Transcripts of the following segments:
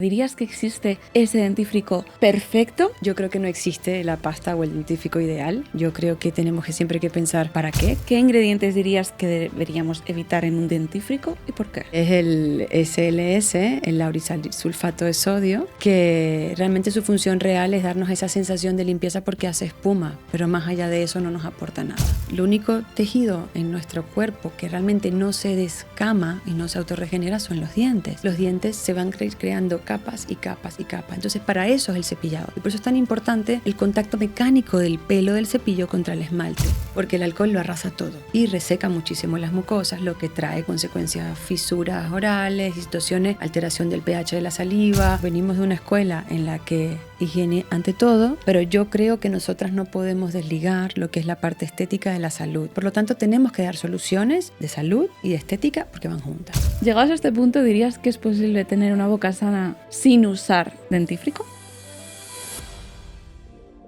¿Dirías que existe ese dentífrico perfecto? Yo creo que no existe la pasta o el dentífrico ideal. Yo creo que tenemos que siempre que pensar ¿para qué? ¿Qué ingredientes dirías que deberíamos evitar en un dentífrico y por qué? Es el SLS, el laurisilsulfato de sodio, que realmente su función real es darnos esa sensación de limpieza porque hace espuma, pero más allá de eso no nos aporta nada. Lo único tejido en nuestro cuerpo que realmente no se descama y no se autorregenera son los dientes. Los dientes se van creando capas y capas y capas. Entonces para eso es el cepillado. Y por eso es tan importante el contacto mecánico del pelo del cepillo contra el esmalte, porque el alcohol lo arrasa todo y reseca muchísimo las mucosas, lo que trae consecuencias fisuras orales, distorsiones, alteración del pH de la saliva. Venimos de una escuela en la que higiene ante todo, pero yo creo que nosotras no podemos desligar lo que es la parte estética de la salud. Por lo tanto, tenemos que dar soluciones de salud y de estética porque van juntas. Llegados a este punto, ¿dirías que es posible tener una boca sana sin usar dentífrico?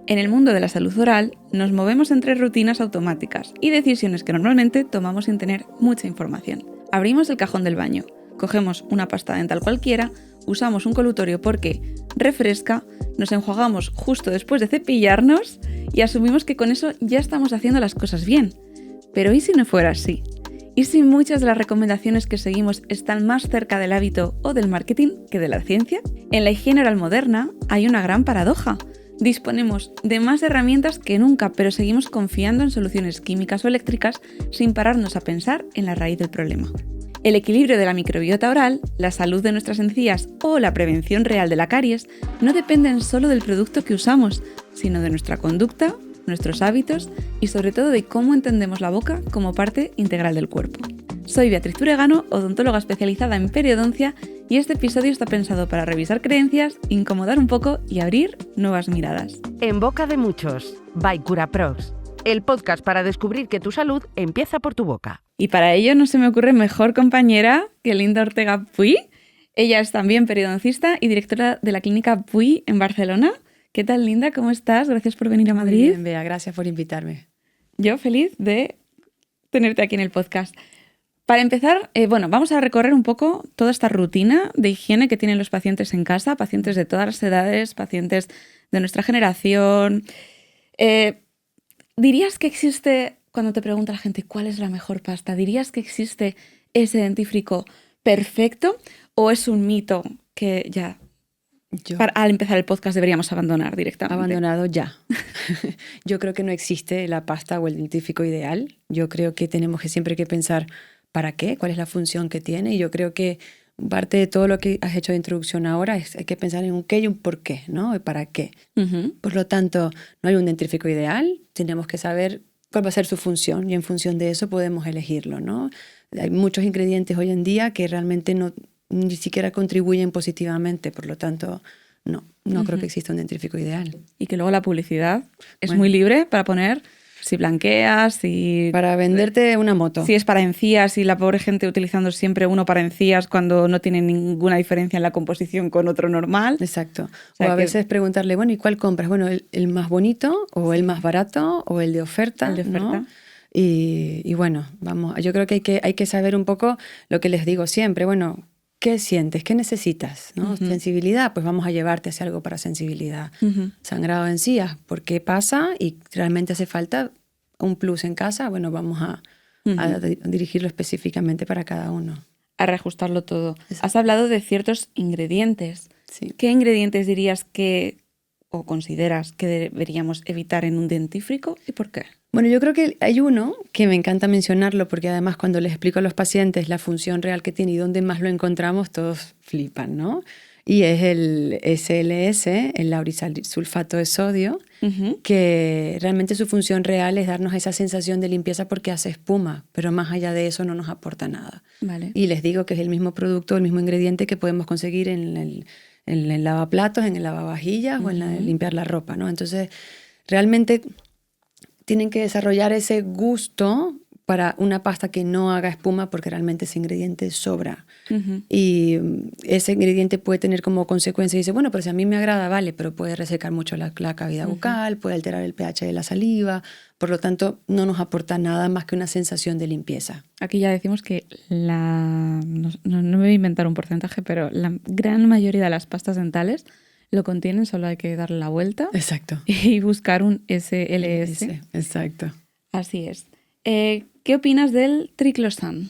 En el mundo de la salud oral, nos movemos entre rutinas automáticas y decisiones que normalmente tomamos sin tener mucha información. Abrimos el cajón del baño, cogemos una pasta dental cualquiera, usamos un colutorio porque refresca, nos enjuagamos justo después de cepillarnos y asumimos que con eso ya estamos haciendo las cosas bien. Pero ¿y si no fuera así? ¿Y si muchas de las recomendaciones que seguimos están más cerca del hábito o del marketing que de la ciencia? En la higiene oral moderna hay una gran paradoja. Disponemos de más herramientas que nunca, pero seguimos confiando en soluciones químicas o eléctricas sin pararnos a pensar en la raíz del problema. El equilibrio de la microbiota oral, la salud de nuestras encías o la prevención real de la caries no dependen solo del producto que usamos, sino de nuestra conducta, nuestros hábitos y sobre todo de cómo entendemos la boca como parte integral del cuerpo. Soy Beatriz Turegano, odontóloga especializada en periodoncia, y este episodio está pensado para revisar creencias, incomodar un poco y abrir nuevas miradas. En boca de muchos, by Curaprox, el podcast para descubrir que tu salud empieza por tu boca. Y para ello no se me ocurre mejor compañera que Linda Ortega Puy. Ella es también periodoncista y directora de la clínica Puy en Barcelona. ¿Qué tal, Linda? ¿Cómo estás? Gracias por venir a Madrid. Muy bien, Bea, gracias por invitarme. Yo feliz de tenerte aquí en el podcast. Para empezar, vamos a recorrer un poco toda esta rutina de higiene que tienen los pacientes en casa, pacientes de todas las edades, pacientes de nuestra generación. ¿Dirías que existe, cuando te pregunta la gente cuál es la mejor pasta, ¿dirías que existe ese dentífrico perfecto o es un mito que ya al empezar el podcast deberíamos abandonar directamente? Abandonado ya. Yo creo que no existe la pasta o el dentífrico ideal. Yo creo que tenemos que siempre que pensar ¿para qué? ¿Cuál es la función que tiene? Y yo creo que parte de todo lo que has hecho de introducción ahora es hay que pensar en un qué y un por qué, ¿no? ¿Para qué? Uh-huh. Por lo tanto, no hay un dentífrico ideal. Tenemos que saber cuál va a ser su función y en función de eso podemos elegirlo, ¿no? Hay muchos ingredientes hoy en día que realmente ni siquiera contribuyen positivamente, por lo tanto, no uh-huh. creo que exista un dentífrico ideal. Y que luego la publicidad es muy libre para poner si blanqueas, si... Para venderte una moto. Si es para encías y la pobre gente utilizando siempre uno para encías cuando no tiene ninguna diferencia en la composición con otro normal. Exacto. O a veces preguntarle, bueno, ¿y cuál compras? Bueno, ¿el más bonito o el más barato o el de oferta? El de oferta. ¿No? Y bueno, vamos, yo creo que hay que saber un poco lo que les digo siempre. Bueno, ¿qué sientes? ¿Qué necesitas? ¿No? Uh-huh. Sensibilidad, pues vamos a llevarte hacia algo para sensibilidad. Uh-huh. Sangrado de encías, ¿por qué pasa? Y realmente hace falta un plus en casa, bueno, vamos a dirigirlo específicamente para cada uno. A reajustarlo todo. Exacto. Has hablado de ciertos ingredientes. Sí. ¿Qué ingredientes dirías que o consideras que deberíamos evitar en un dentífrico y por qué? Bueno, yo creo que hay uno que me encanta mencionarlo porque además cuando les explico a los pacientes la función real que tiene y dónde más lo encontramos, todos flipan, ¿no? Y es el SLS, el laurisilsulfato de sodio, uh-huh. que realmente su función real es darnos esa sensación de limpieza porque hace espuma, pero más allá de eso no nos aporta nada. Vale. Y les digo que es el mismo producto, el mismo ingrediente que podemos conseguir en el lavaplatos, en el lavavajillas uh-huh. o en limpiar la ropa, ¿no? Entonces, realmente tienen que desarrollar ese gusto para una pasta que no haga espuma porque realmente ese ingrediente sobra. Ujú. Y ese ingrediente puede tener como consecuencia, dice, bueno, pero si a mí me agrada, vale, pero puede resecar mucho la cavidad bucal, puede alterar el pH de la saliva, por lo tanto no nos aporta nada más que una sensación de limpieza. Aquí ya decimos que no me voy a inventar un porcentaje, pero la gran mayoría de las pastas dentales lo contienen, solo hay que darle la vuelta Exacto. y buscar un SLS. Exacto. Así es. ¿Qué opinas del triclosan?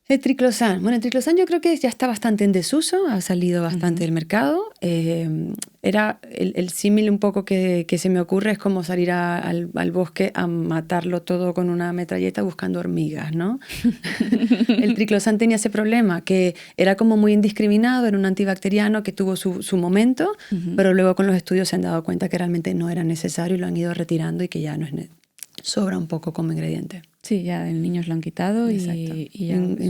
El triclosan. Bueno, el triclosan yo creo que ya está bastante en desuso, ha salido bastante del mercado. Era el símil un poco que se me ocurre es como salir al bosque a matarlo todo con una metralleta buscando hormigas, ¿no? El triclosan tenía ese problema, que era como muy indiscriminado, era un antibacteriano que tuvo su momento, pero luego con los estudios se han dado cuenta que realmente no era necesario y lo han ido retirando y que ya no es sobra un poco como ingrediente. Sí, ya en niños lo han quitado y ya es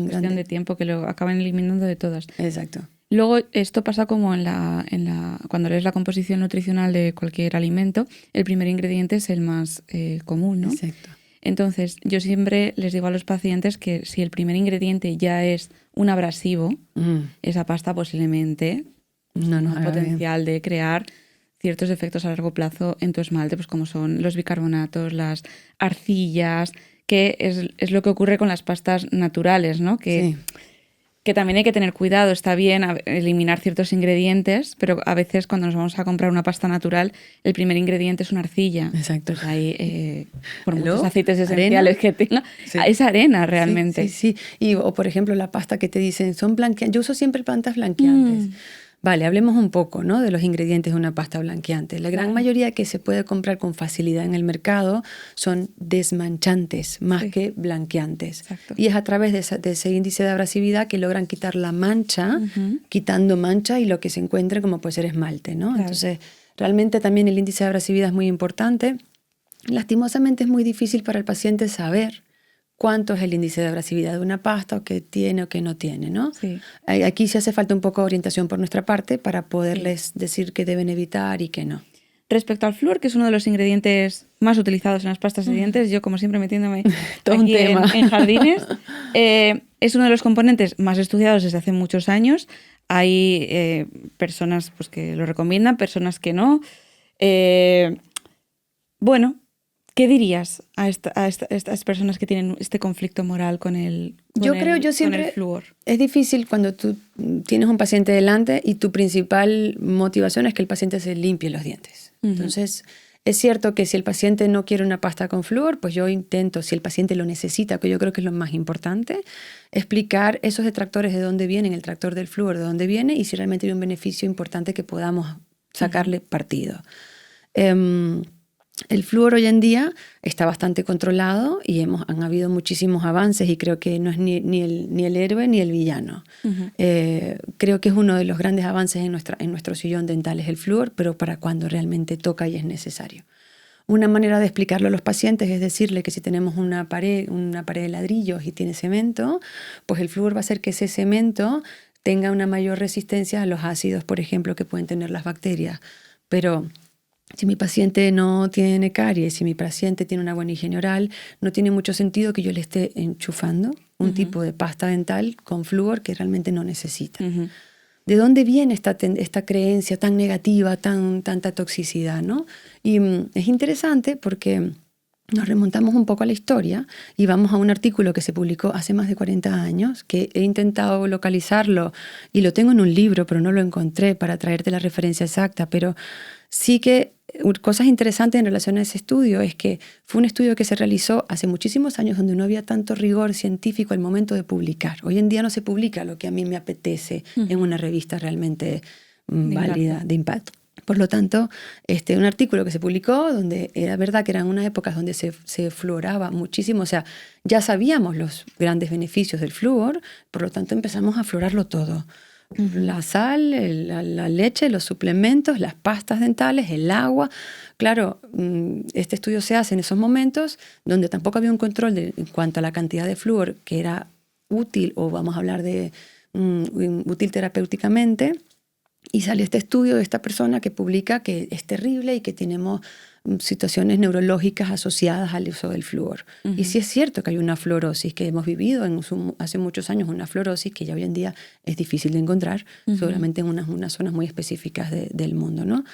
cuestión de tiempo que lo acaban eliminando de todas. Exacto. Luego, esto pasa como cuando lees la composición nutricional de cualquier alimento, el primer ingrediente es el más común, ¿no? Exacto. Entonces, yo siempre les digo a los pacientes que si el primer ingrediente ya es un abrasivo, esa pasta posiblemente no tiene potencial de crear ciertos efectos a largo plazo en tu esmalte, pues como son los bicarbonatos, las arcillas, que es lo que ocurre con las pastas naturales, ¿no? Que también hay que tener cuidado. Está bien eliminar ciertos ingredientes, pero a veces cuando nos vamos a comprar una pasta natural, el primer ingrediente es una arcilla. Exacto. Pues ahí, por muchos aceites esenciales que tenga, Sí. es arena realmente. Sí. O por ejemplo, la pasta que te dicen son blanqueantes. Yo uso siempre plantas blanqueantes. Vale, hablemos un poco, ¿no?, de los ingredientes de una pasta blanqueante. La gran mayoría que se puede comprar con facilidad en el mercado son desmanchantes más que blanqueantes. Exacto. Y es a través de ese índice de abrasividad que logran quitar la mancha, quitando mancha y lo que se encuentre como puede ser esmalte, ¿no? Claro. Entonces, realmente también el índice de abrasividad es muy importante. Lastimosamente es muy difícil para el paciente saber cuánto es el índice de abrasividad de una pasta, o qué tiene o qué no tiene, ¿no? Sí. Aquí sí hace falta un poco de orientación por nuestra parte para poderles decir qué deben evitar y qué no. Respecto al flúor, que es uno de los ingredientes más utilizados en las pastas de dientes, yo como siempre metiéndome Todo un aquí tema. en jardines, es uno de los componentes más estudiados desde hace muchos años. Hay personas pues, que lo recomiendan, personas que no. Bueno, ¿qué dirías a estas personas que tienen este conflicto moral con el flúor? Es difícil cuando tú tienes un paciente delante y tu principal motivación es que el paciente se limpie los dientes. Entonces, es cierto que si el paciente no quiere una pasta con flúor, pues yo intento, si el paciente lo necesita, que yo creo que es lo más importante, explicar esos detractores de dónde vienen, el tractor del flúor de dónde viene y si realmente hay un beneficio importante que podamos sacarle partido. El flúor hoy en día está bastante controlado y han habido muchísimos avances y creo que no es ni el héroe ni el villano. Creo que es uno de los grandes avances en nuestro sillón dental es el flúor, pero para cuando realmente toca y es necesario. Una manera de explicarlo a los pacientes es decirle que si tenemos una pared de ladrillos y tiene cemento, pues el flúor va a hacer que ese cemento tenga una mayor resistencia a los ácidos, por ejemplo, que pueden tener las bacterias. Pero si mi paciente no tiene caries, si mi paciente tiene una buena higiene oral, no tiene mucho sentido que yo le esté enchufando un tipo de pasta dental con flúor que realmente no necesita. ¿De dónde viene esta creencia tan negativa, tanta toxicidad, ¿no? Y es interesante porque nos remontamos un poco a la historia y vamos a un artículo que se publicó hace más de 40 años, que he intentado localizarlo y lo tengo en un libro, pero no lo encontré para traerte la referencia exacta, pero sí que cosas interesantes en relación a ese estudio es que fue un estudio que se realizó hace muchísimos años donde no había tanto rigor científico al momento de publicar. Hoy en día no se publica lo que a mí me apetece en una revista realmente válida, de impacto. Por lo tanto, un artículo que se publicó donde era verdad que eran unas épocas donde se fluoraba muchísimo, o sea, ya sabíamos los grandes beneficios del flúor, por lo tanto empezamos a fluorarlo todo. La sal, la leche, los suplementos, las pastas dentales, el agua. Claro, este estudio se hace en esos momentos donde tampoco había un control en cuanto a la cantidad de flúor que era útil, o vamos a hablar de útil terapéuticamente. Y sale este estudio de esta persona que publica que es terrible y que tenemos situaciones neurológicas asociadas al uso del flúor. Y sí es cierto que hay una fluorosis, que hemos vivido hace muchos años una fluorosis que ya hoy en día es difícil de encontrar, solamente en unas zonas muy específicas del mundo, ¿no?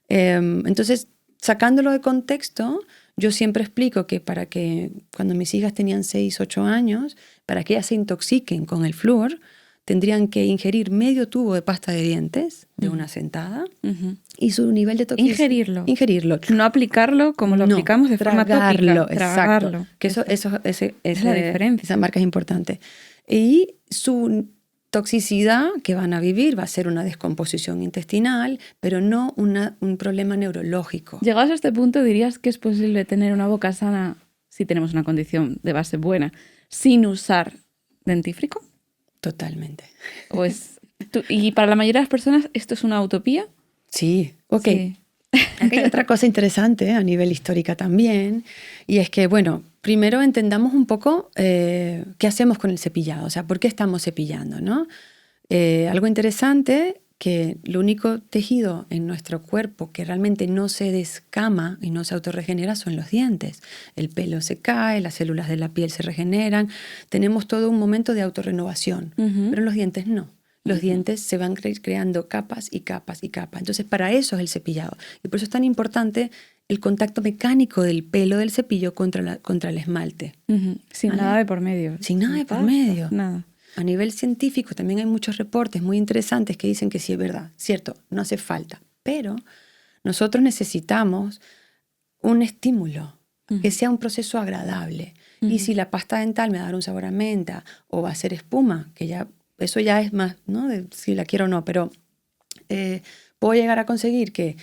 Entonces, sacándolo de contexto, yo siempre explico que para que cuando mis hijas tenían 6, 8 años, para que ellas se intoxiquen con el flúor, tendrían que ingerir medio tubo de pasta de dientes de una sentada y su nivel de toxicidad... Ingerirlo. No aplicarlo como lo aplicamos de forma tópica. Tragarlo. Exacto. Que es la diferencia. Esa marca es importante. Y su toxicidad que van a vivir va a ser una descomposición intestinal, pero no un problema neurológico. Llegados a este punto, ¿dirías que es posible tener una boca sana si tenemos una condición de base buena sin usar dentífrico? Totalmente. ¿Y para la mayoría de las personas esto es una utopía? Sí, ok. Sí. Aquí hay otra cosa interesante a nivel histórica también, y es que, bueno, primero entendamos un poco qué hacemos con el cepillado, o sea, por qué estamos cepillando, ¿no? Algo interesante, que el único tejido en nuestro cuerpo que realmente no se descama y no se autorregenera son los dientes. El pelo se cae, las células de la piel se regeneran, tenemos todo un momento de autorrenovación, pero los dientes no. Los dientes se van creando capas y capas y capas. Entonces, para eso es el cepillado. Y por eso es tan importante el contacto mecánico del pelo del cepillo contra el esmalte. Sin nada de por medio. Sin nada de por medio. Nada. A nivel científico también hay muchos reportes muy interesantes que dicen que sí es verdad. Cierto, no hace falta. Pero nosotros necesitamos un estímulo, que sea un proceso agradable. Y si la pasta dental me va a dar un sabor a menta o va a ser espuma, que ya... Eso ya es más, ¿no? De si la quiero o no, pero puedo llegar a conseguir que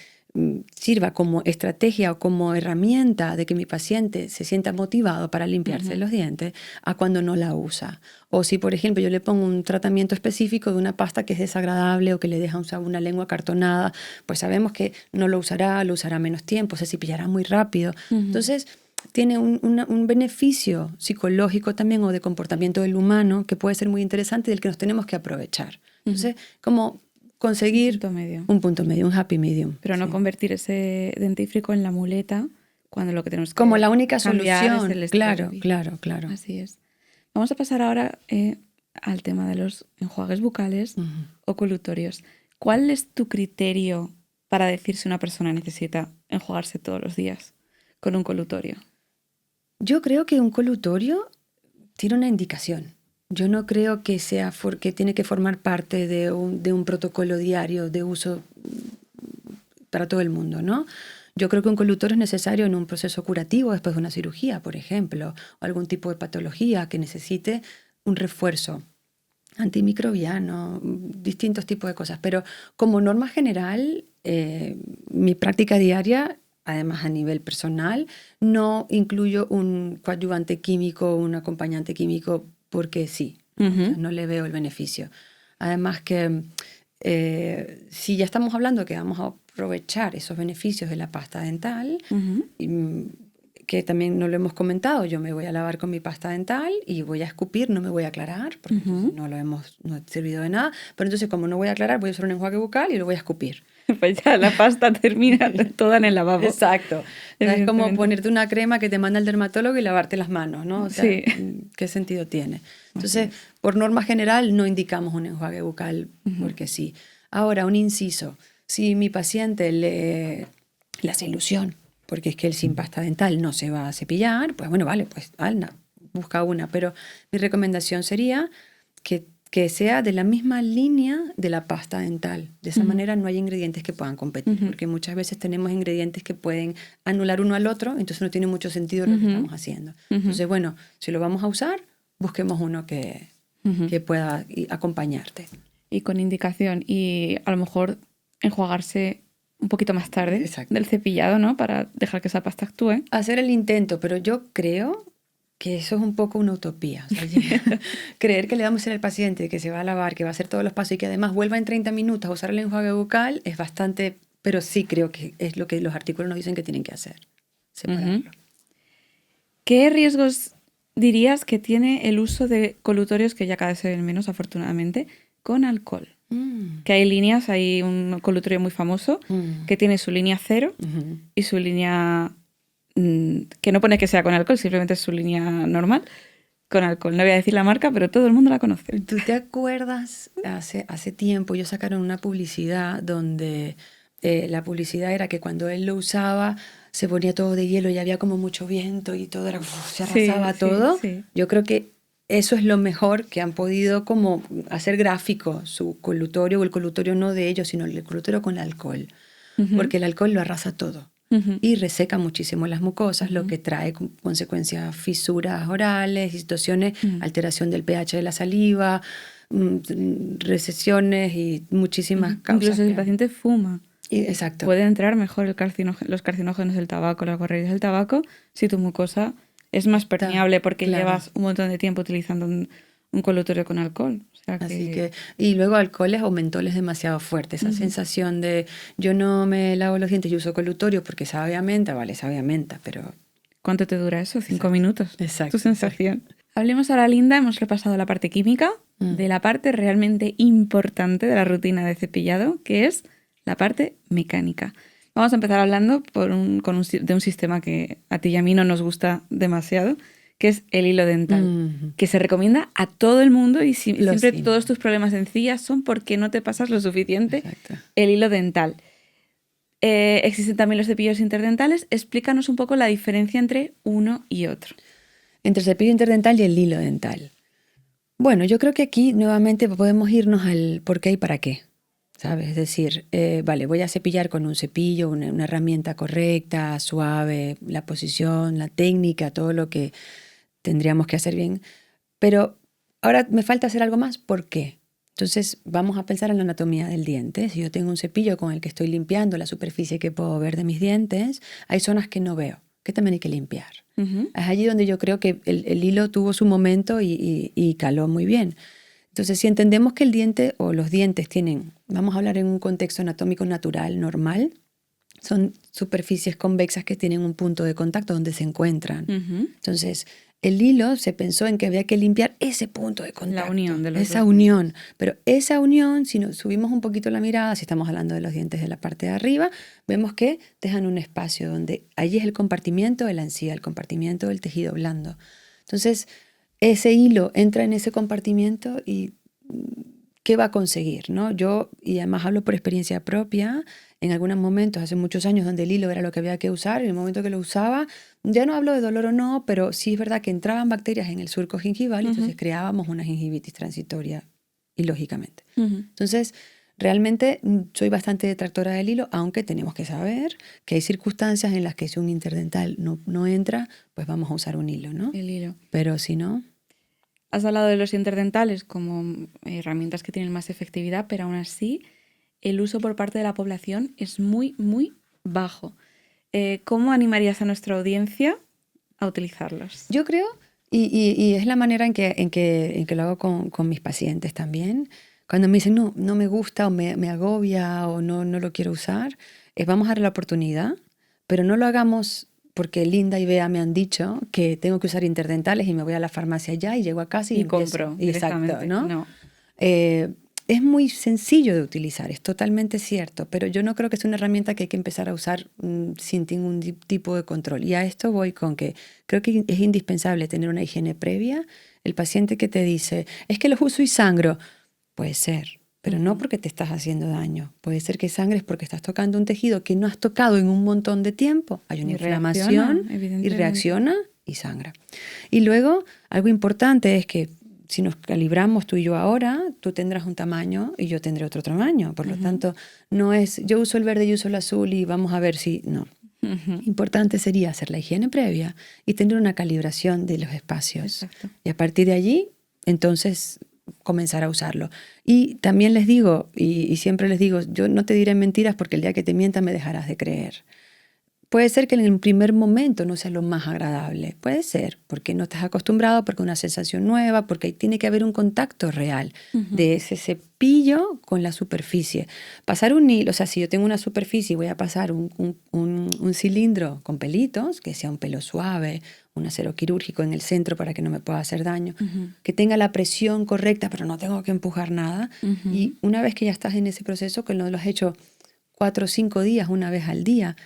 sirva como estrategia o como herramienta de que mi paciente se sienta motivado para limpiarse los dientes a cuando no la usa. O si, por ejemplo, yo le pongo un tratamiento específico de una pasta que es desagradable o que le deja una lengua cartonada, pues sabemos que no lo usará menos tiempo, se cepillará muy rápido. Entonces... tiene un beneficio psicológico también o de comportamiento del humano que puede ser muy interesante y del que nos tenemos que aprovechar. Entonces, como conseguir un punto medio, un happy medium. Pero no convertir ese dentífrico en la muleta cuando lo que tenemos que como la única solución. Es el claro. Así es. Vamos a pasar ahora al tema de los enjuagues bucales o colutorios. ¿Cuál es tu criterio para decir si una persona necesita enjuagarse todos los días con un colutorio? Yo creo que un colutorio tiene una indicación. Yo no creo que sea que tiene que formar parte de un protocolo diario de uso para todo el mundo, ¿no? Yo creo que un colutorio es necesario en un proceso curativo después de una cirugía, por ejemplo, o algún tipo de patología que necesite un refuerzo antimicrobiano, distintos tipos de cosas. Pero como norma general, mi práctica diaria, además a nivel personal, no incluyo un coadyuvante químico o un acompañante químico porque sí, o sea, no le veo el beneficio. Además que si ya estamos hablando que vamos a aprovechar esos beneficios de la pasta dental, que también no lo hemos comentado, yo me voy a lavar con mi pasta dental y voy a escupir, no me voy a aclarar, porque no ha servido de nada, pero entonces como no voy a aclarar, voy a usar un enjuague bucal y lo voy a escupir. Pues ya la pasta termina toda en el lavabo. Exacto. Es como ponerte una crema que te manda el dermatólogo y lavarte las manos, ¿no? O sea, sí. ¿qué sentido tiene? Entonces, por norma general, no indicamos un enjuague bucal porque sí. Ahora, un inciso. Si mi paciente le hace ilusión, porque es que él sin pasta dental no se va a cepillar, pues bueno, vale, pues anda, busca una. Pero mi recomendación sería que sea de la misma línea de la pasta dental. De esa manera no hay ingredientes que puedan competir, porque muchas veces tenemos ingredientes que pueden anular uno al otro, entonces no tiene mucho sentido lo que estamos haciendo. Entonces, bueno, si lo vamos a usar, busquemos uno que pueda acompañarte. Y con indicación, y a lo mejor enjuagarse un poquito más tarde del cepillado, ¿no? Para dejar que esa pasta actúe. Hacer el intento, pero yo creo que eso es un poco una utopía. O sea, creer que le vamos a decir al paciente que se va a lavar, que va a hacer todos los pasos y que además vuelva en 30 minutos a usar el enjuague bucal es bastante... Pero sí creo que es lo que los artículos nos dicen que tienen que hacer. Separarlo. ¿Qué riesgos dirías que tiene el uso de colutorios, que ya cada vez se ven menos afortunadamente, con alcohol? Que hay líneas, hay un colutorio muy famoso que tiene su línea 0 y su línea que no pone que sea con alcohol, simplemente es su línea normal con alcohol. No voy a decir la marca, pero todo el mundo la conoce. ¿Tú te acuerdas? Hace tiempo ellos sacaron una publicidad donde la publicidad era que cuando él lo usaba se ponía todo de hielo y había como mucho viento y todo era, se arrasaba todo. Sí. Yo creo que eso es lo mejor que han podido como hacer gráfico su colutorio, o el colutorio no de ellos, sino el colutorio con alcohol. Porque el alcohol lo arrasa todo. Y reseca muchísimo las mucosas, lo que trae consecuencias fisuras orales, situaciones, alteración del pH de la saliva, recesiones y muchísimas causas. Incluso si el paciente fuma, exacto. puede entrar mejor los carcinógenos del tabaco, las guarrerías del tabaco, si tu mucosa es más permeable porque llevas un montón de tiempo utilizando un colutorio con alcohol. O sea Así que, y luego alcoholes o mentoles demasiado fuertes. Esa sensación de yo no me lavo los dientes y uso colutorio porque sabe a menta, vale, sabe a menta, pero... ¿Cuánto te dura eso? 5 minutos. Exacto. Tu sensación. Hablemos ahora, Linda, hemos repasado la parte química, de la parte realmente importante de la rutina de cepillado, que es la parte mecánica. Vamos a empezar hablando de un sistema que a ti y a mí no nos gusta demasiado, que es el hilo dental, que se recomienda a todo el mundo y siempre todos tus problemas de encías son porque no te pasas lo suficiente el hilo dental. Existen también los cepillos interdentales. Explícanos un poco la diferencia entre uno y otro. Entre el cepillo interdental y el hilo dental. Bueno, yo creo que aquí nuevamente podemos irnos al por qué y para qué. ¿Sabes? Es decir, vale, voy a cepillar con un cepillo, una herramienta correcta, suave, la posición, la técnica, todo lo que tendríamos que hacer bien. Pero ahora me falta hacer algo más. ¿Por qué? Entonces vamos a pensar en la anatomía del diente. Si yo tengo un cepillo con el que estoy limpiando la superficie que puedo ver de mis dientes, hay zonas que no veo, que también hay que limpiar. Es allí donde yo creo que el hilo tuvo su momento y caló muy bien. Entonces, si entendemos que el diente o los dientes tienen, vamos a hablar en un contexto anatómico natural, normal, son superficies convexas que tienen un punto de contacto donde se encuentran. Entonces, el hilo se pensó en que había que limpiar ese punto de contacto. La unión de los esa dos. unión. Pero esa unión, si nos subimos un poquito la mirada, si estamos hablando de los dientes de la parte de arriba, vemos que dejan un espacio donde allí es el compartimiento de la encía, el compartimiento del tejido blando. Entonces, ese hilo entra en ese compartimiento y ¿qué va a conseguir? ¿No? Yo, y además hablo por experiencia propia, en algunos momentos, hace muchos años, donde el hilo era lo que había que usar, en el momento que lo usaba, ya no hablo de dolor o no, pero sí es verdad que entraban bacterias en el surco gingival y entonces creábamos una gingivitis transitoria, ilógicamente. Entonces, realmente soy bastante detractora del hilo, aunque tenemos que saber que hay circunstancias en las que si un interdental no entra, pues vamos a usar un hilo, ¿no? El hilo. Pero si no... Has hablado de los interdentales como herramientas que tienen más efectividad, pero aún así el uso por parte de la población es muy, muy bajo. ¿Cómo animarías a nuestra audiencia a utilizarlos? Yo creo, y es la manera en que lo hago con mis pacientes también, cuando me dicen no me gusta o me agobia o no lo quiero usar, vamos a darle la oportunidad, pero no lo hagamos porque Linda y Bea me han dicho que tengo que usar interdentales y me voy a la farmacia ya y llego a casa y compro directamente. Exacto, ¿no? No. Es muy sencillo de utilizar, es totalmente cierto, pero yo no creo que sea una herramienta que hay que empezar a usar sin ningún tipo de control. Y a esto voy con que creo que es indispensable tener una higiene previa. El paciente que te dice, es que los uso y sangro, puede ser, pero no porque te estás haciendo daño. Puede ser que sangres porque estás tocando un tejido que no has tocado en un montón de tiempo. Hay una inflamación y reacciona y sangra. Y luego, algo importante es que si nos calibramos tú y yo ahora, tú tendrás un tamaño y yo tendré otro tamaño. Por lo tanto, no es yo uso el verde y uso el azul y vamos a ver si... No. Importante sería hacer la higiene previa y tener una calibración de los espacios. Exacto. Y a partir de allí, entonces, comenzar a usarlo. Y también les digo, y siempre les digo, yo no te diré mentiras porque el día que te mienta me dejarás de creer. Puede ser que en el primer momento no sea lo más agradable. Puede ser, porque no estás acostumbrado, porque es una sensación nueva, porque tiene que haber un contacto real de ese cepillo con la superficie. Pasar un hilo, o sea, si yo tengo una superficie y voy a pasar un cilindro con pelitos, que sea un pelo suave, un acero quirúrgico en el centro para que no me pueda hacer daño, que tenga la presión correcta, pero no tengo que empujar nada. Y una vez que ya estás en ese proceso, que lo has hecho 4 o 5 días, una vez al día,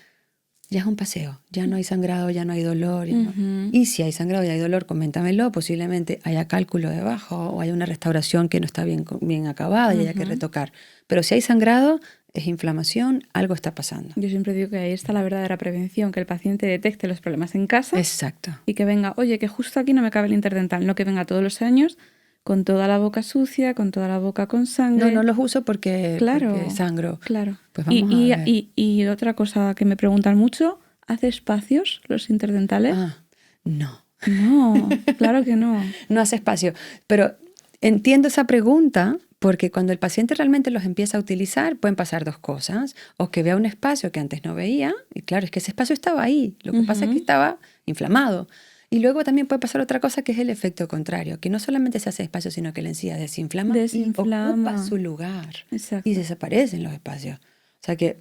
ya es un paseo, ya no hay sangrado, ya no hay dolor. Y si hay sangrado y hay dolor, coméntamelo, posiblemente haya cálculo debajo o haya una restauración que no está bien acabada y haya que retocar. Pero si hay sangrado, es inflamación, algo está pasando. Yo siempre digo que ahí está la verdadera prevención, que el paciente detecte los problemas en casa. Exacto. Y que venga, oye, que justo aquí no me cabe el interdental, no que venga todos los años con toda la boca sucia, con toda la boca con sangre. No los uso porque sangro. Claro. Pues vamos a ver. Y otra cosa que me preguntan mucho, ¿hace espacios los interdentales? No. No, claro que no. No hace espacio. Pero entiendo esa pregunta porque cuando el paciente realmente los empieza a utilizar, pueden pasar 2 cosas. O que vea un espacio que antes no veía, y claro, es que ese espacio estaba ahí. Lo que pasa es que estaba inflamado. Y luego también puede pasar otra cosa que es el efecto contrario, que no solamente se hace espacio, sino que la encía desinflama y ocupa su lugar. Exacto. Y desaparecen los espacios. O sea que,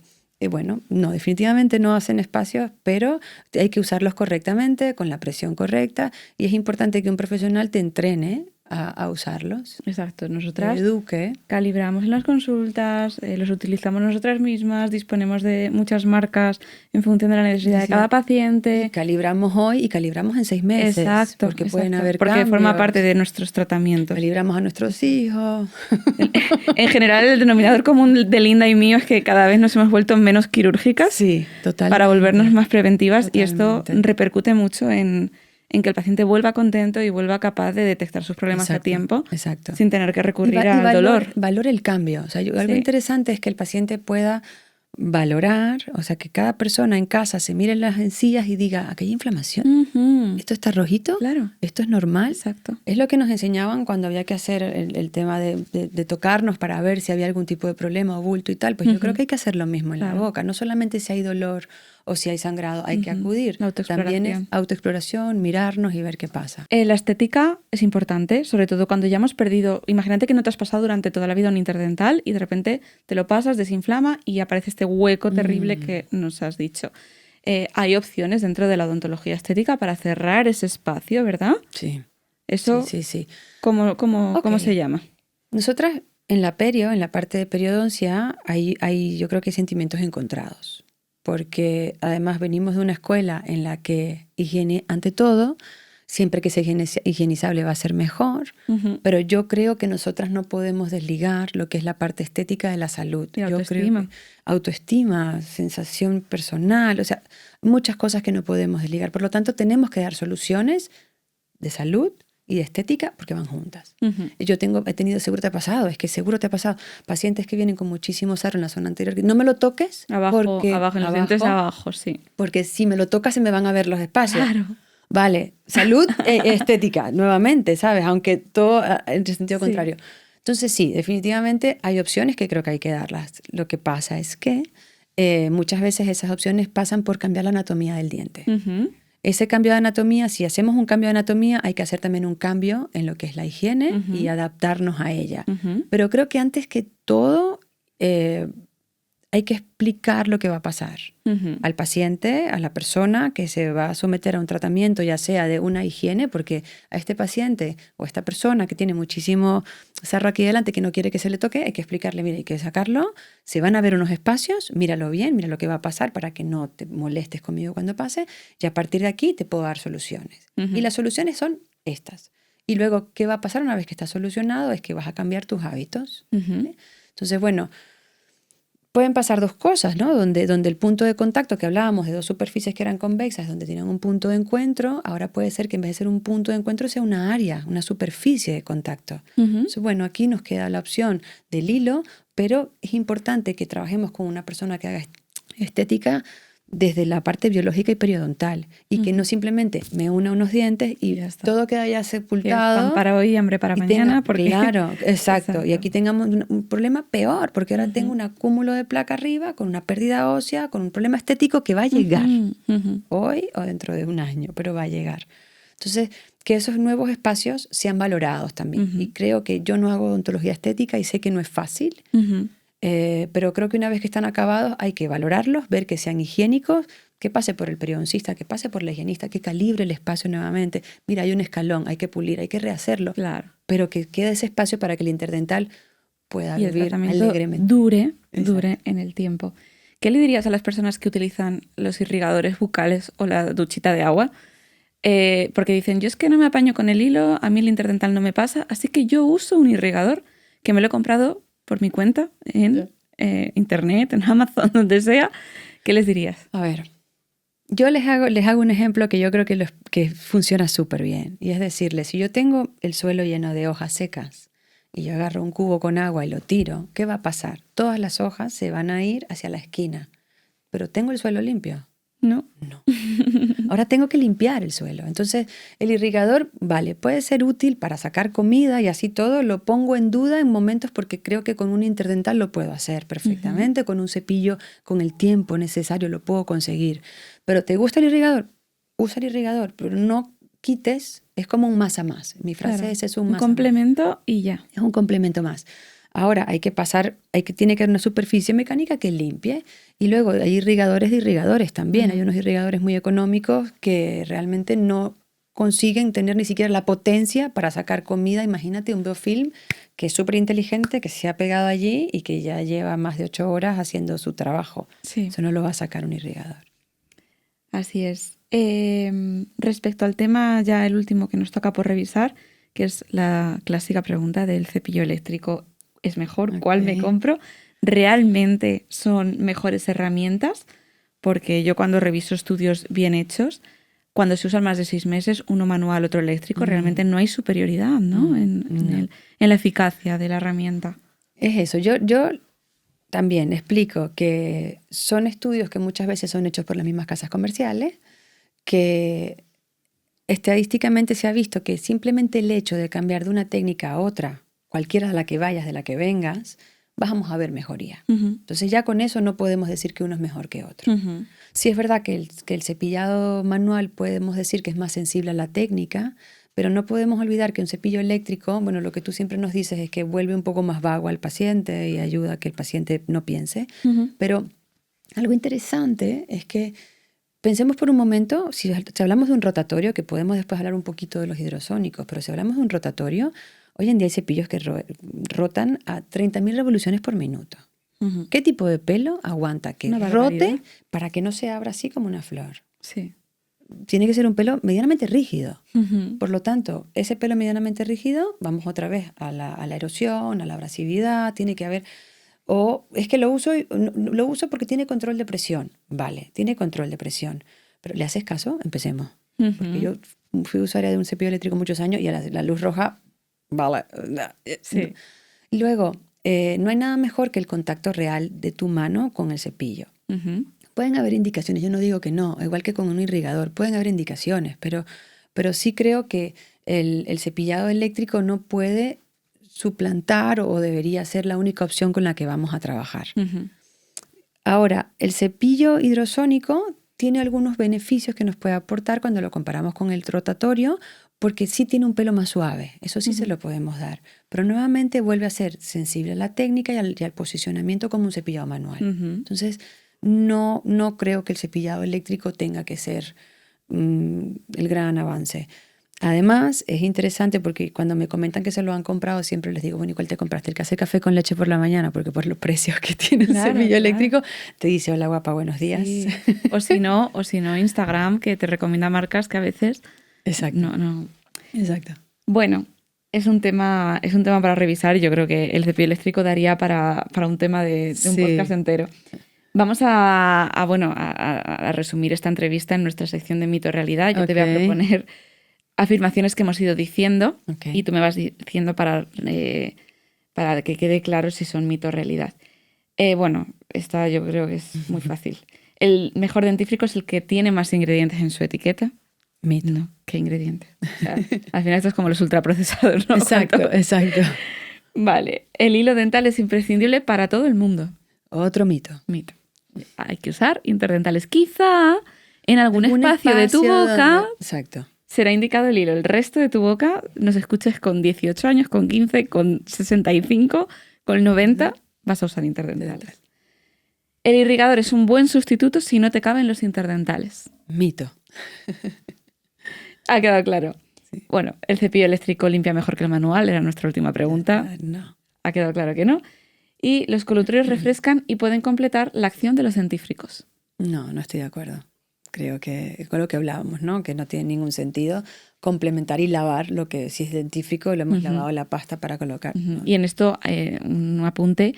bueno, no, definitivamente no hacen espacios, pero hay que usarlos correctamente, con la presión correcta, y es importante que un profesional te entrene a usarlos. Exacto. Nosotras eduque. Calibramos en las consultas, los utilizamos nosotras mismas, disponemos de muchas marcas en función de la necesidad de cada paciente. Y calibramos hoy y calibramos en 6 meses. Exacto. Porque pueden haber porque cambios. Forma parte de nuestros tratamientos. Calibramos a nuestros hijos. En general, el denominador común de Linda y mío es que cada vez nos hemos vuelto menos quirúrgicas. Sí, totalmente. Para volvernos más preventivas. Totalmente. Y esto repercute mucho en que el paciente vuelva contento y vuelva capaz de detectar sus problemas a tiempo, sin tener que recurrir al dolor. Valora el cambio. O sea, algo interesante es que el paciente pueda valorar, o sea, que cada persona en casa se mire en las encías y diga, aquí hay inflamación, esto está rojito, claro. Esto es normal. Exacto. Es lo que nos enseñaban cuando había que hacer el tema de tocarnos para ver si había algún tipo de problema o bulto y tal. Pues yo creo que hay que hacer lo mismo en la boca, no solamente si hay dolor o si hay sangrado, hay que acudir. También es autoexploración, mirarnos y ver qué pasa. La estética es importante, sobre todo cuando ya hemos perdido. Imagínate que no te has pasado durante toda la vida un interdental y de repente te lo pasas, desinflama y aparece este hueco terrible que nos has dicho. Hay opciones dentro de la odontología estética para cerrar ese espacio, ¿verdad? Sí. Eso, sí. ¿Cómo se llama? Nosotras en la parte de periodoncia, hay yo creo que hay sentimientos encontrados. Porque además venimos de una escuela en la que higiene ante todo, siempre que sea higienizable va a ser mejor, pero yo creo que nosotras no podemos desligar lo que es la parte estética de la salud. Y autoestima. Autoestima, sensación personal, o sea, muchas cosas que no podemos desligar. Por lo tanto, tenemos que dar soluciones de salud y de estética porque van juntas. Yo he tenido, seguro te ha pasado, pacientes que vienen con muchísimo sarro en la zona anterior. No me lo toques. Abajo, en los dientes abajo, sí. Porque si me lo tocas se me van a ver los espacios. Claro. Vale, salud estética, nuevamente, ¿sabes? Aunque todo en sentido contrario. Entonces sí, definitivamente hay opciones que creo que hay que darlas. Lo que pasa es que muchas veces esas opciones pasan por cambiar la anatomía del diente. Ese cambio de anatomía, si hacemos un cambio de anatomía, hay que hacer también un cambio en lo que es la higiene y adaptarnos a ella. Pero creo que antes que todo hay que explicar lo que va a pasar al paciente, a la persona que se va a someter a un tratamiento, ya sea de una higiene, porque a este paciente o a esta persona que tiene muchísimo sarro aquí delante que no quiere que se le toque, hay que explicarle, mira, hay que sacarlo, se van a ver unos espacios, míralo bien, mira lo que va a pasar para que no te molestes conmigo cuando pase, y a partir de aquí te puedo dar soluciones. Y las soluciones son estas. Y luego, ¿qué va a pasar una vez que está solucionado? Es que vas a cambiar tus hábitos. ¿Vale? Entonces, bueno, pueden pasar 2 cosas, ¿no? Donde el punto de contacto que hablábamos de 2 superficies que eran convexas, donde tienen un punto de encuentro, ahora puede ser que en vez de ser un punto de encuentro sea una área, una superficie de contacto. Entonces, bueno, aquí nos queda la opción del hilo, pero es importante que trabajemos con una persona que haga estética desde la parte biológica y periodontal y que no simplemente me una unos dientes y todo queda ya sepultado. Pan para hoy y hambre para mañana. Claro, exacto. Y aquí tengamos un problema peor, porque ahora tengo un acúmulo de placa arriba, con una pérdida ósea, con un problema estético que va a llegar hoy o dentro de un año, pero va a llegar. Entonces, que esos nuevos espacios sean valorados también. Y creo que yo no hago odontología estética y sé que no es fácil. Pero creo que una vez que están acabados hay que valorarlos, ver que sean higiénicos, que pase por el periodoncista, que pase por la higienista, que calibre el espacio nuevamente. Mira, hay un escalón, hay que pulir, hay que rehacerlo, Claro. pero que quede ese espacio para que el interdental pueda Y el vivir tratamiento alegremente. dure Exacto. en el tiempo. ¿Qué le dirías a las personas que utilizan los irrigadores bucales o la duchita de agua? Porque dicen, yo es que no me apaño con el hilo, a mí el interdental no me pasa, así que yo uso un irrigador que me lo he comprado por mi cuenta en internet, en Amazon, donde sea. ¿Qué les dirías? A ver, yo les hago un ejemplo que yo creo que funciona súper bien. Y es decirles, si yo tengo el suelo lleno de hojas secas y yo agarro un cubo con agua y lo tiro, ¿qué va a pasar? Todas las hojas se van a ir hacia la esquina. Pero tengo el suelo limpio. No. No. Ahora tengo que limpiar el suelo. Entonces, el irrigador, vale, puede ser útil para sacar comida y así todo. Lo pongo en duda en momentos porque creo que con un interdental lo puedo hacer perfectamente. Con un cepillo, con el tiempo necesario lo puedo conseguir. Pero ¿te gusta el irrigador? Usa el irrigador, pero no quites. Es como un más a más. Mi frase Claro, es un un más a más. complemento y ya. Es un complemento más. Ahora tiene que haber una superficie mecánica que limpie y luego hay irrigadores de irrigadores también. Hay unos irrigadores muy económicos que realmente no consiguen tener ni siquiera la potencia para sacar comida. Imagínate un biofilm que es súper inteligente, que se ha pegado allí y que ya lleva más de 8 horas haciendo su trabajo. Sí. Eso no lo va a sacar un irrigador. Así es. Respecto al tema, ya el último que nos toca por revisar, que es la clásica pregunta del cepillo eléctrico, ¿es mejor? ¿Cuál me compro? ¿Realmente son mejores herramientas? Porque yo cuando reviso estudios bien hechos, cuando se usan más de 6 meses, uno manual, otro eléctrico, realmente no hay superioridad, ¿no? En la eficacia de la herramienta. Es eso. Yo también explico que son estudios que muchas veces son hechos por las mismas casas comerciales, que estadísticamente se ha visto que simplemente el hecho de cambiar de una técnica a otra, cualquiera de la que vayas, de la que vengas, vamos a ver mejoría. Entonces ya con eso no podemos decir que uno es mejor que otro. Sí es verdad que el cepillado manual podemos decir que es más sensible a la técnica, pero no podemos olvidar que un cepillo eléctrico, bueno, lo que tú siempre nos dices es que vuelve un poco más vago al paciente y ayuda a que el paciente no piense. Pero algo interesante es que pensemos por un momento, si hablamos de un rotatorio, que podemos después hablar un poquito de los hidrosónicos, pero si hablamos de un rotatorio, hoy en día hay cepillos que rotan a 30.000 revoluciones por minuto. ¿Qué tipo de pelo aguanta que rote para que no se abra así como una flor? Sí. Tiene que ser un pelo medianamente rígido. Por lo tanto, ese pelo medianamente rígido, vamos otra vez a la erosión, a la abrasividad, tiene que haber... O es que lo uso porque tiene control de presión. Vale, tiene control de presión. Pero ¿le haces caso? Empecemos. Porque yo fui usuaria de un cepillo eléctrico muchos años y a la luz roja, vale. Sí. Luego, no hay nada mejor que el contacto real de tu mano con el cepillo. Pueden haber indicaciones, yo no digo que no, igual que con un irrigador, pueden haber indicaciones, pero sí creo que el cepillado eléctrico no puede suplantar o debería ser la única opción con la que vamos a trabajar. Ahora, el cepillo hidrosónico tiene algunos beneficios que nos puede aportar cuando lo comparamos con el rotatorio, porque sí tiene un pelo más suave, eso sí se lo podemos dar, pero nuevamente vuelve a ser sensible a la técnica y al posicionamiento como un cepillado manual. Entonces, no creo que el cepillado eléctrico tenga que ser el gran avance. Además, es interesante porque cuando me comentan que se lo han comprado, siempre les digo, bueno, ¿y cuál te compraste? El que hace café con leche por la mañana, porque por los precios que tiene el cepillo eléctrico, te dice, hola guapa, buenos días. Sí. O si no, Instagram, que te recomienda marcas que a veces... Exacto. No. Exacto. Bueno, es un tema para revisar y yo creo que el cepillo eléctrico daría para un tema de un podcast entero. Vamos a resumir esta entrevista en nuestra sección de mito realidad. Yo te voy a proponer afirmaciones que hemos ido diciendo y tú me vas diciendo para que quede claro si son mito o realidad. Esta yo creo que es muy fácil. El mejor dentífrico es el que tiene más ingredientes en su etiqueta. Mito. No, ¿qué ingredientes? O sea, al final esto es como los ultraprocesados, ¿no? Exacto. Vale, el hilo dental es imprescindible para todo el mundo. Otro mito. Mito. Hay que usar interdentales. Quizá en algún espacio de tu boca será indicado el hilo. El resto de tu boca nos escuches con 18 años, con 15, con 65, con 90, vas a usar interdentales. El irrigador es un buen sustituto si no te caben los interdentales. Mito. Ha quedado claro. Sí. Bueno, ¿el cepillo eléctrico limpia mejor que el manual? Era nuestra última pregunta. No. Ha quedado claro que no. Y los colutorios refrescan y pueden completar la acción de los dentífricos. No, no estoy de acuerdo. Creo que con lo que hablábamos, ¿no? Que no tiene ningún sentido complementar y lavar lo que si es dentífrico lo hemos lavado la pasta para colocar. ¿No? Y en esto, un apunte,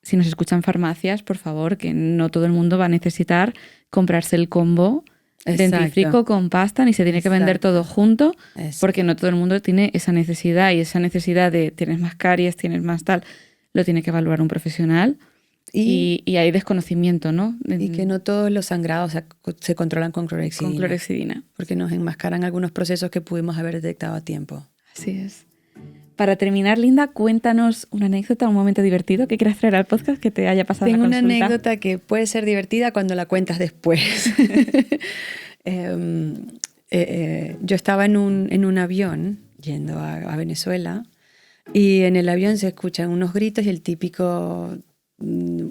si nos escuchan farmacias, por favor, que no todo el mundo va a necesitar comprarse el combo dentífrico con pasta, ni se tiene que vender todo junto, porque no todo el mundo tiene esa necesidad, y esa necesidad de tienes más caries, tienes más tal, lo tiene que evaluar un profesional. Y hay desconocimiento, ¿no? Y que no todos los sangrados se controlan con clorhexidina. Con clorhexidina. Porque nos enmascaran algunos procesos que pudimos haber detectado a tiempo. Así es. Para terminar, Linda, cuéntanos una anécdota, un momento divertido que quieras traer al podcast que te haya pasado Tengo en la consulta. Una anécdota que puede ser divertida cuando la cuentas después. Yo estaba en un avión yendo a Venezuela y en el avión se escuchan unos gritos y el típico...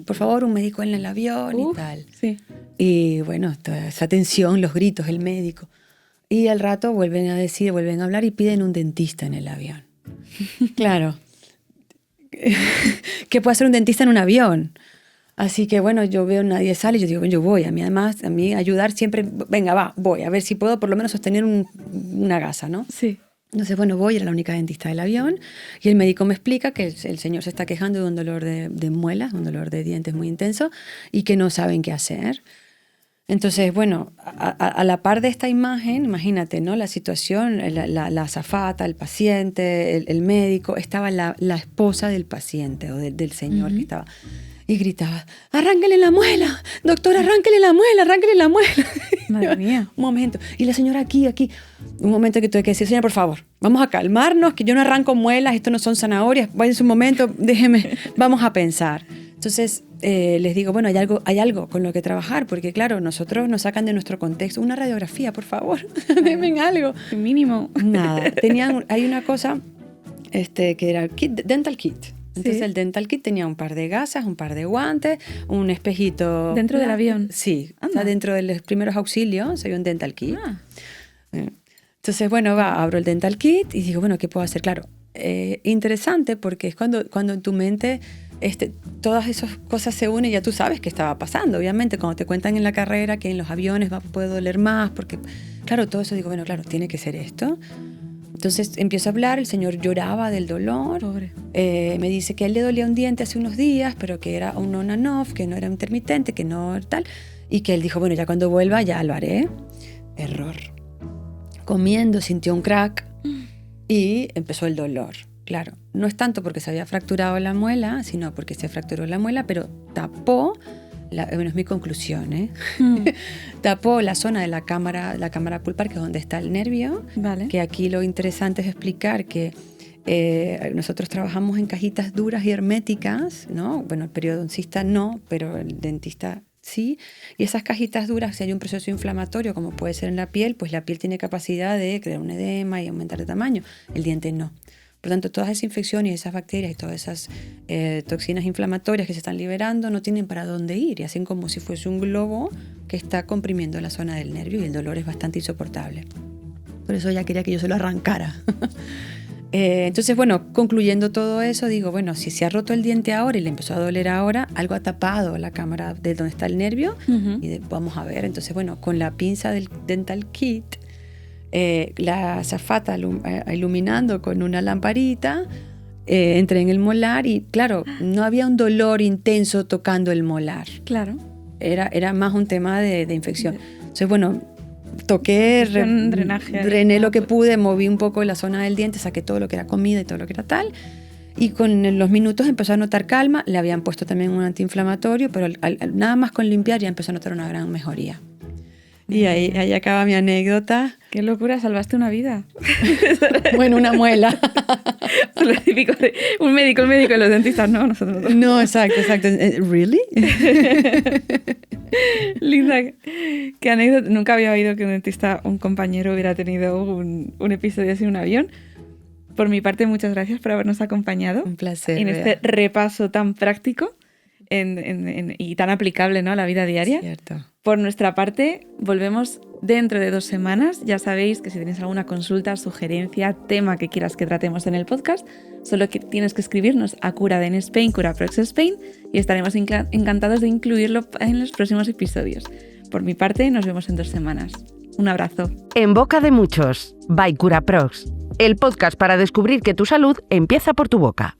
por favor, un médico en el avión y tal. Sí. Y bueno, toda esa tensión, los gritos, el médico. Y al rato vuelven a hablar y piden un dentista en el avión. Claro. ¿Qué puede hacer un dentista en un avión? Así que bueno, yo veo nadie sale y yo digo, yo voy. A mí ayudar siempre, venga, voy. A ver si puedo por lo menos sostener una gasa, ¿no? Sí. Entonces, bueno, voy, era la única dentista del avión y el médico me explica que el señor se está quejando de un dolor de muelas, un dolor de dientes muy intenso y que no saben qué hacer. Entonces, bueno, a la par de esta imagen, imagínate, ¿no? La situación, la azafata, el paciente, el médico, estaba la esposa del paciente o del señor que estaba... Y gritaba, arránquele la muela, doctor, arránquele la muela, arránquele la muela. Madre mía. Un momento. Y la señora aquí. Un momento que tuve que decir, señora, por favor, vamos a calmarnos, que yo no arranco muelas, esto no son zanahorias, váyanse un momento, déjeme, vamos a pensar. Entonces les digo, bueno, hay algo con lo que trabajar, porque claro, nosotros nos sacan de nuestro contexto. Una radiografía, por favor, denme algo. Mínimo. Nada. Hay una cosa que era el dental kit. Entonces el dental kit tenía un par de gasas, un par de guantes, un espejito. ¿Dentro del avión? Sí, o sea, dentro de los primeros auxilios hay un dental kit. Entonces, bueno, abro el dental kit y digo, bueno, ¿qué puedo hacer? Claro, interesante porque es cuando en tu mente todas esas cosas se unen y ya tú sabes qué estaba pasando. Obviamente, cuando te cuentan en la carrera que en los aviones puede doler más, porque, claro, todo eso digo, bueno, claro, tiene que ser esto. Entonces empiezo a hablar, el señor lloraba del dolor. Pobre. Me dice que a él le dolía un diente hace unos días, pero que era un on and off, que no era intermitente, que no tal. Y que él dijo, bueno, ya cuando vuelva ya lo haré. Error. Comiendo sintió un crack y empezó el dolor. Claro, no es tanto porque se había fracturado la muela, sino porque se fracturó la muela, pero tapó, bueno, es mi conclusión, tapó la zona de la cámara pulpar, que es donde está el nervio. Vale. Que aquí lo interesante es explicar que nosotros trabajamos en cajitas duras y herméticas, ¿no? Bueno, el periodoncista no, pero el dentista sí. Y esas cajitas duras, si hay un proceso inflamatorio, como puede ser en la piel, pues la piel tiene capacidad de crear un edema y aumentar de tamaño. El diente no. Por tanto, todas esas infecciones y esas bacterias y todas esas toxinas inflamatorias que se están liberando no tienen para dónde ir y hacen como si fuese un globo que está comprimiendo la zona del nervio y el dolor es bastante insoportable. Por eso ella quería que yo se lo arrancara. Entonces, bueno, concluyendo todo eso, digo, bueno, si se ha roto el diente ahora y le empezó a doler ahora, algo ha tapado la cámara de donde está el nervio y vamos a ver. Entonces, bueno, con la pinza del dental kit, la azafata iluminando con una lamparita, entré en el molar y claro, no había un dolor intenso tocando el molar. Claro. Era más un tema de infección. Entonces, bueno, toqué, drené lo que pude, moví un poco la zona del diente, saqué todo lo que era comida y todo lo que era tal. Y con los minutos empezó a notar calma, le habían puesto también un antiinflamatorio, pero nada más con limpiar ya empezó a notar una gran mejoría. Y ahí acaba mi anécdota. ¡Qué locura! Salvaste una vida. Bueno, una muela. Lo típico de un médico, el médico y los dentistas, no, nosotros no. No, exacto. ¿Really? Linda, qué anécdota. Nunca había oído que un dentista, un compañero, hubiera tenido un episodio así en un avión. Por mi parte, muchas gracias por habernos acompañado. Un placer. En este repaso tan práctico. y tan aplicable, ¿no?, a la vida diaria. Cierto. Por nuestra parte, volvemos dentro de 2 semanas. Ya sabéis que si tenéis alguna consulta, sugerencia, tema que quieras que tratemos en el podcast, solo que tienes que escribirnos a Curaden Spain, Curaprox Spain, y estaremos encantados de incluirlo en los próximos episodios. Por mi parte, nos vemos en 2 semanas. Un abrazo. En boca de muchos, by Curaprox, el podcast para descubrir que tu salud empieza por tu boca.